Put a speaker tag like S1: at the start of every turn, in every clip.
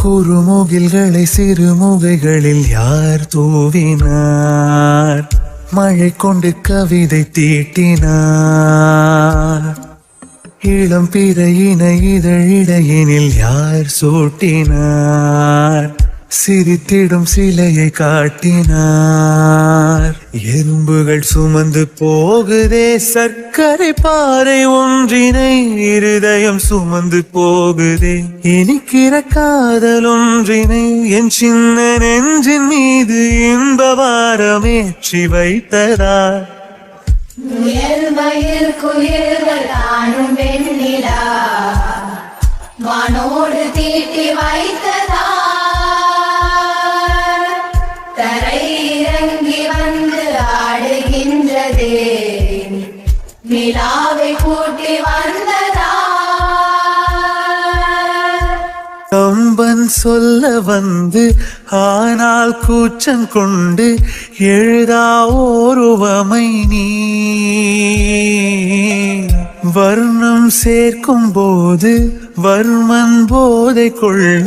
S1: குறுமுகில்களை சிறுமுகைகளில் யார் தூவினார்? மழை கொண்டு கவிதை தீட்டினார். இளம் பிறையின இதழிடையினில் யார் சூட்டினார்? சிரித்திடும் சிலையை காட்டினார். எறும்புகள் சுமந்து போகுதே சர்க்கரை பாறை ஒன்றினை, இருதயம் சுமந்து போகுதே இனிக்கிற காதல் ஒன்றினை. என் சின்ன நெஞ்சின் மீது இன்ப வாரமேற்றி வைத்ததார்.
S2: முயல் மயில் குயில்கள் காணும் வெண்ணிலா வானோடு தீட்டி வைத்ததா. தரை இறங்கி வந்து ஆடுகின்றதே நிலாவை கூட்டி வந்ததா.
S1: கம்பன் சொல்ல வந்து ஆனால் கூச்சம் கொண்டு எழுதா ஓருவமை நீ. வர்ணம் சேர்க்கும் போது வர்மன் போதை கொள்ள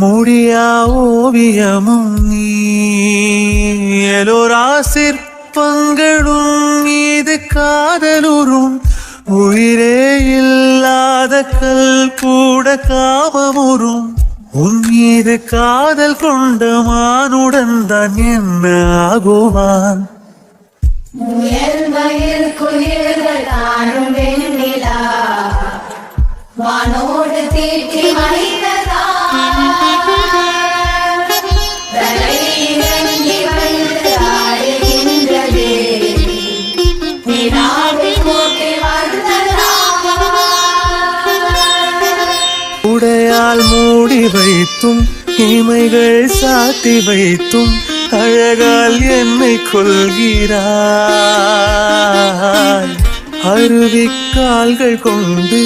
S1: முடியா ஓவியமும் நீ. எலோரா சிற்பங்களும் மீது காதலுறும், உயிரே இல்லாத கல் கூட காமமுறும். உன் மீது காதல் கொண்ட மானுடன் தான் என்ன ஆகுவான்?
S2: முயல் மயில் குயில்கள் காணும் வெண்ணிலா வானோடு தீட்டி வைத்ததா. தரை இறங்கி வந்து ஆடுகின்றதே நிலாவை கூட்டி வந்ததா.
S1: உடையால் மூடி வைத்தும் இமைகள் சாத்தி வைத்தும் அழகால் என்னை கொள்கிறாய். அருவிக்கால்கள் கொண்டு